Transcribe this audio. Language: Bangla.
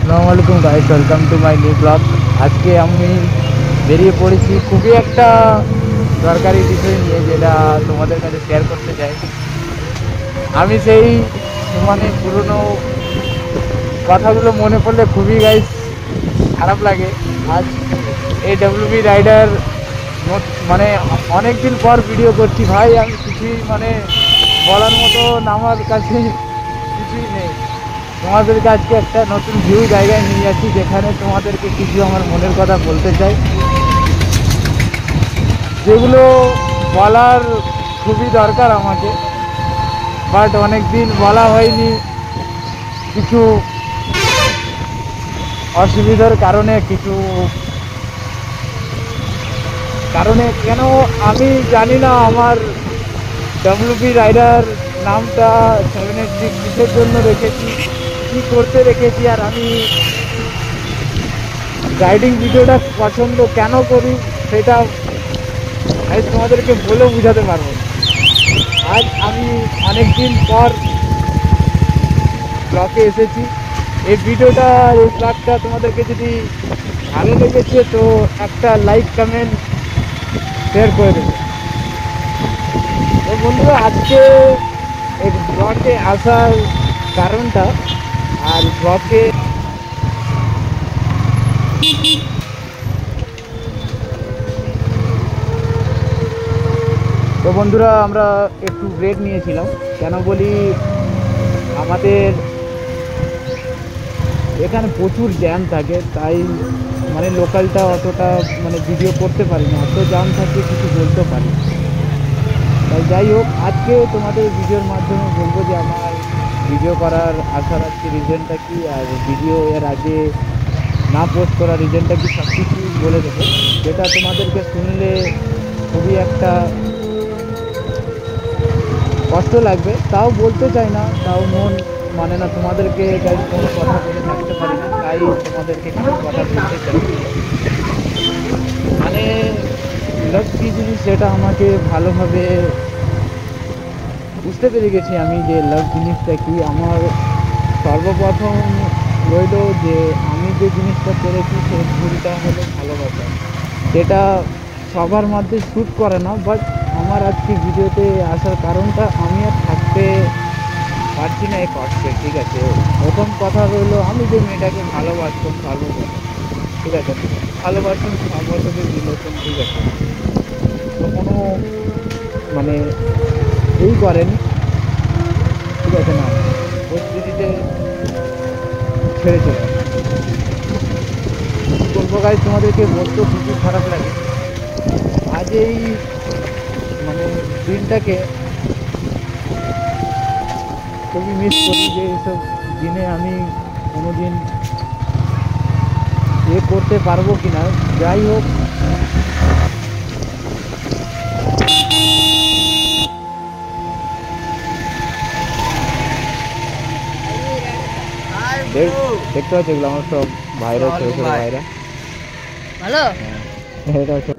আসসালামু আলাইকুম guys, welcome to my new blog. আজকে আমি বেরিয়ে পড়েছি খুবই একটা দরকারি বিষয় নিয়ে, যেটা তোমাদের কাছে শেয়ার করতে চাই। আমি সেই পুরনো কথাগুলো মনে পড়লে খুবই গাইস খারাপ লাগে। আজ এই ডাব্লিউবি রাইডার মানে অনেক দিন পর ভিডিও করছি ভাই। আমি কিছুই বলার মতো আমার কাছে কিছুই নেই। তোমাদেরকে আজকে একটা নতুন ভিউ জায়গায় নিয়ে যাচ্ছি, যেখানে তোমাদেরকে কিছু আমার মনের কথা বলতে চাই, যেগুলো বলার খুবই দরকার আমাকে, বাট অনেক দিন বলা হয়নি কিছু অসুবিধার কারণে। কেন আমি জানি না। আমার ডাব্লিউবি রাইডার নামটা 786 কিসের জন্য রেখেছি, কি করতে রেখেছি, আর আমি রাইডিং ভিডিওটা পছন্দ কেন করি সেটা আজ তোমাদেরকে বলেও বোঝাতে পারবো না। আজ আমি অনেক দিন পর ব্লগে এসেছি। এই ভিডিওটা, এই ব্লগটা তোমাদেরকে যদি ভালো লেগেছে তো একটা লাইক, কমেন্ট, শেয়ার করে দেবে। তো বন্ধুরা, আজকে এই ব্লগে আসার কারণটা, আর ব্লগে তো বন্ধুরা, আমরা একটু ব্রেক নিয়েছিলাম। কেন বলি, আমাদের এখানে প্রচুর জ্যাম থাকে, তাই লোকালটা অতটা ভিডিও করতে পারি না, এত জ্যাম থাকে কিছু বলতে পারি না। তাই যাই হোক, আজকে তোমাদের ভিডিওর মাধ্যমে বলবো যে আমার ভিডিও করার আসার আজকে রিজনটা কি, আর ভিডিও এর আগে না পোস্ট করার রিজনটা কি, সব কিছু বলে দেবো, যেটা তোমাদেরকে শুনলে খুবই একটা কষ্ট লাগবে। তাও বলতে চাই না, তাও মন মানে না, তোমাদেরকে তাই কোনো কথা বলে থাকতে পারি না, তাই তোমাদেরকে কিছু কথা বলতে চাই। মানে লাভ কি জিনিস, সেটা আমাকে ভালোভাবে বুঝতে পেরে গেছি আমি, যে লাভ জিনিসটা কি। আমার সর্বপ্রথম রইল যে আমি যে জিনিসটা করেছি সেই ভুলটা হলো ভালোবাসা, যেটা সবার মধ্যে শ্যুট করে না। বাট আমার আজকে ভিডিওতে আসার কারণটা, আমি আর থাকতে পারছি না এই কষ্টে। ঠিক আছে, প্রথম কথা রইলো, আমি যে মেয়েটাকে ভালোবাসতাম, ঠিক আছে, ভালোবাসতাম 6 বছরের রিলেশন, ঠিক আছে, তো কোনো মানে এই করেনি, ঠিক আছে, না পরিস্থিতিতে ছেড়ে চলে আসে। বলবো গাইজ, তোমাদেরকে বলতেও খুবই খারাপ লাগে। আজ এই দিনটাকে খুবই মিস করি, যে এইসব দিনে আমি কোনোদিন করতে পারবো কিনা। যাই হোক, দেখতে পাচ্ছি এগুলো আমার সব ভাইরা, ছোট ছোট ভাইরা। ভালো। হ্যাঁ, এটা